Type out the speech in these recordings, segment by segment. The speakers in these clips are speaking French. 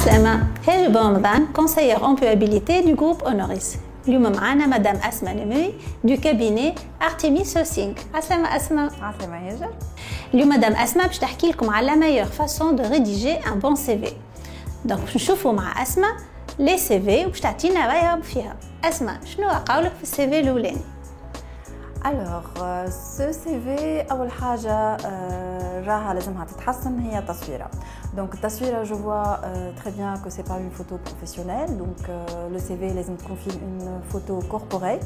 Aslama, Hej Ramadan, conseillère employabilité du groupe Honoris. اليوم معنا مدام أسماء نموي du cabinet Artemis Sourcing. Aslama أسماء. عسلامة هاجر. اليوم مدام أسماء باش تحكي لكم على la meilleure façon de rédiger un bon CV. Donc باش نشوفوا مع أسماء les CV وباش تعطينا رأيها فيها. أسماء شنو قولك في السي في الأولاني؟ Alors, ce CV, أول حاجة راها لازمها تتحسن هي تصويرها. Donc, التصوير, je vois très bien que c'est pas une photo professionnelle. Donc, le CV لازم تكون فيه une photo corporate.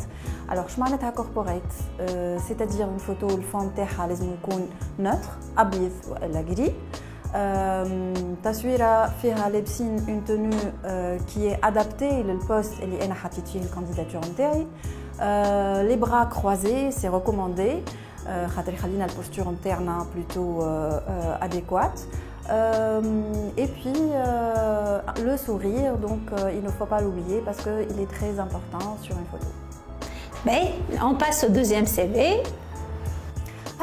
Alors, شو معناتها corporate? C'est-à-dire une photo le fond نتاعها لازم يكون neutre, أبيض ولا gris. تصويرها فيها لابسين une tenue qui est adaptée للبوست اللي أنا حطيت فيه الكانديداتور نتاعي. Les bras croisés, c'est recommandé. خاطر يخلينا البوستور نتاعنا plutôt adéquate. Et puis le sourire, donc il ne faut pas l'oublier parce qu'il est très important sur une photo. Mais on passe au deuxième CV.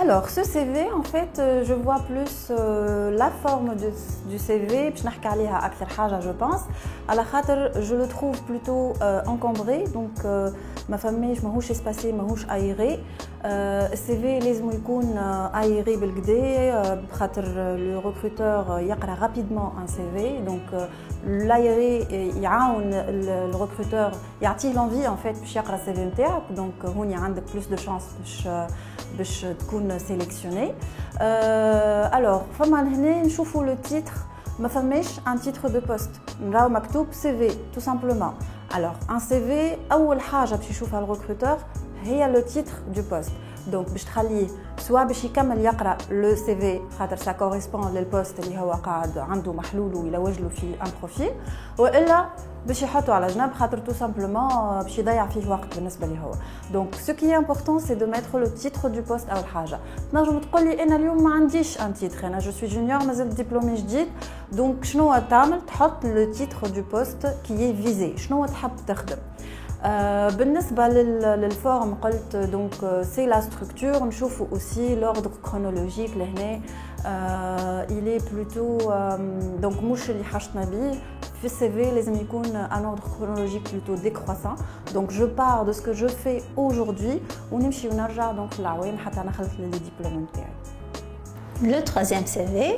Alors, ce CV, en fait, je vois plus la forme du CV, je pense. À la khater, je le trouve plutôt encombré, donc ma famille, je m'ahouche espacé, m'ahouche aéré. CV, les يكون aéré بالكدا, le recruteur يقرأ rapidement un CV, donc l'aéré يعاون le recruteur يعطيه l'envie en fait باش يقرأ CV نتاعك, donc هوني عندك plus de chance باش تكون sélectionné. Alors, فما هنا نشوفوا le titre, ما فماش un titre de poste, نراو مكتوب CV tout simplement. Alors, un CV, أول حاجة باش يشوفها le recruteur هي le titre du poste. Donc باش تخليه سواء باش يكمل يقرا لو سي في خاطر سا كوريسبون للبوست اللي هو قاعد عنده محلول ويلوج له فيه ان بروفيل, والا باش يحطو على جنب خاطر تو سامبلومون باش يضيع فيه وقت بالنسبه ليه هو. دونك سو كي امبورطون سي دو ميتر لو تيتر دو بوست اول حاجه. تنجم تقول لي انا اليوم ما عنديش ان تيتر, انا جو سوي جونيور مازال دبلومي جديد, دونك شنو تعمل؟ تحط لو تيتر دو بوست كي فيزي, شنو تحب تخدم. بالنسبة للفورم قلت donc c'est la structure, نشوفوا aussi l'ordre chronologique لهنا il est plutôt donc مش اللي حشتنا بيه في CV لازم يكون un ordre chronologique plutôt décroissant, donc je pars de ce que je fais aujourd'hui ونمشي ونرجع donc للعوام حتى نخلص لي ديبلوم نتاعي. Le troisième CV.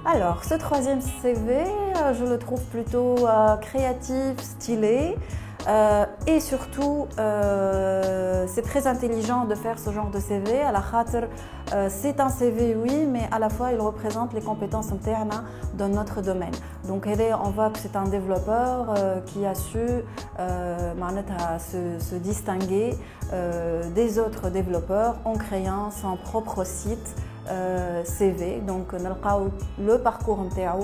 Alors, ce troisième CV, je le trouve plutôt créatif, stylé. Et surtout, c'est très intelligent de faire ce genre de CV. À la khater, c'est un CV, oui, mais à la fois, il représente les compétences internes dans notre domaine. Donc, on voit que c'est un développeur qui a su se distinguer des autres développeurs en créant son propre site CV. Donc, le parcours نتاعو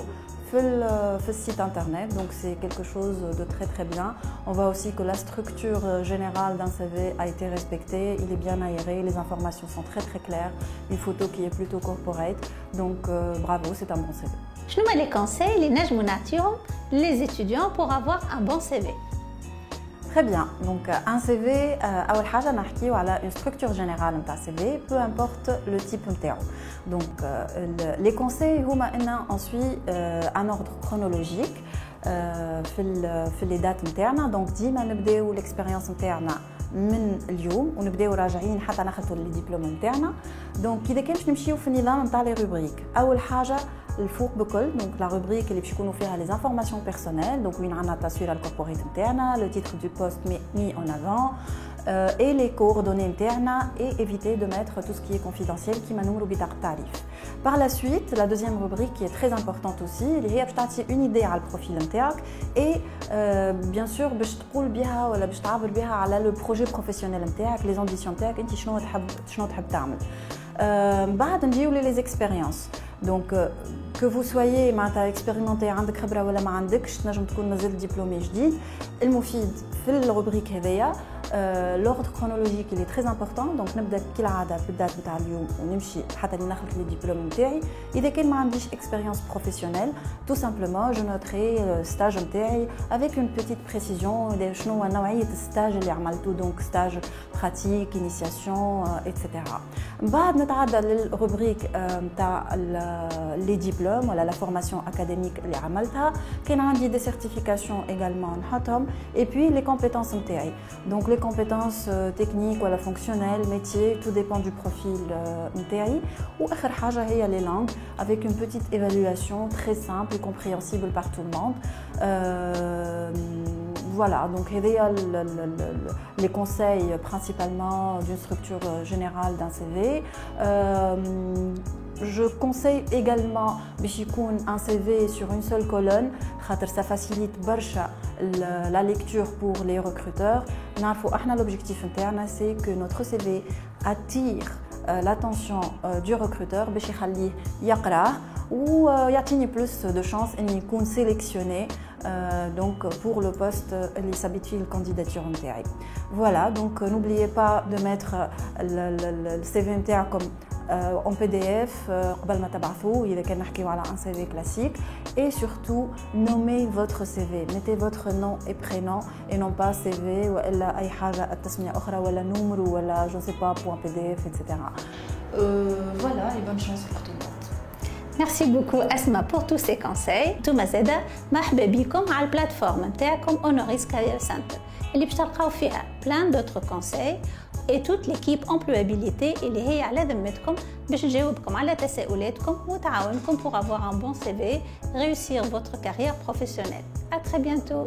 في site internet, donc c'est quelque chose de très très bien. On voit aussi que la structure générale d'un CV a été respectée, il est bien aéré, les informations sont très très claires, une photo qui est plutôt corporate, donc bravo, c'est un bon CV. شنو هما les conseils اللي نجموا نعطيهم les étudiants pour avoir un bon CV? Très bien, donc un CV, أول حاجة نحكيو على une structure générale نتاع CV, peu importe le type نتاعو. Donc les conseils هما أن on suit un ordre chronologique في les dates نتاعنا, donc ديما نبداو l'expérience نتاعنا من اليوم ونبداو راجعين حتى ناخذوا الدبلوم نتاعنا. دونك اذا كان باش نمشيو في النظام نتاع لي روبريك, اول حاجه الفوق بكل, دونك لا روبريك اللي باش يكونوا فيها لي انفورماسيون بيرسونيل, دونك وين عندنا التصويره الكوربوريت نتاعنا, لو تيتر دو بوست مي اون افون, et les coordonnées internes, et éviter de mettre tout ce qui est confidentiel qui m'a numéro بطاقة التعريف. Par la suite, la deuxième rubrique qui est très importante aussi, اللي هي باش تعطي une idée على البروفيل نتاعك, et bien sûr باش تقول بها ولا باش تعبر بها على le projet professionnel نتاعك, les ambitions نتاعك, انت شنو تحب تعمل. بعد نجيو les expériences. Donc que vous soyez معناتها expérimenté عندك خبره ولا ما عندكش, تنجم تكون مازال دبلومي جديد, المفيد في الروبريك هذيا l'ordre chronologique il est très important. Donc نبدا كالعاده بالدات نتاع اليوم ونمشي حتى اللي ناخذ لي ديبلوم نتاعي. اذا كان ما عنديش expérience professionnelle, tout simplement je noterai le stage نتاعي avec une petite précision شنو هو نوعيه الستاج اللي عملته, donc stage pratique, initiation, etc. بعد نتعدى للروبريك نتاع لي ديبلوم ولا la formation académique اللي عملتها. كان عندي des certifications également نحطهم, et puis les compétences نتاعي. Donc les compétences techniques ou fonctionnelles, métiers, tout dépend du profil نتاعي. واخر حاجه هي les langues avec une petite évaluation très simple et compréhensible par tout le monde. Voilà, donc il y a les conseils principalement d'une structure générale d'un CV. Je conseille également un CV sur une seule colonne, ça facilite la lecture pour les recruteurs. L'objectif interne, c'est que notre CV attire l'attention du recruteur باش يخليه يقراه ويعطيني plus de chances ان يكون sélectionné donc pour le poste اللي ثبت فيه الكانديداتور نتاعي. Voilà, donc n'oubliez pas de mettre le CV نتاعكم en PDF قبل ما تبعثوه إذا كان نحكيو على un CV classique, et surtout nommez votre CV, mettez votre nom et prénom et non pas CV ولا أي حاجة التسمية أخرى ولا نمرو ولا je ne sais pas point PDF, etc. Voilà, et bonne chance pour tout le monde. Merci beaucoup Asma pour tous ces conseils. توما زادا مرحبا بكم على البلاتفورم نتاعكم Honoris Career Center اللي باش تلقاو فيها plein d'autres conseils et toute l'équipe employabilité اللي هي على ذمتكم باش نجاوبكم على تساؤلاتكم وتعاونكم pour avoir un bon CV, réussir votre carrière professionnelle. À très bientôt.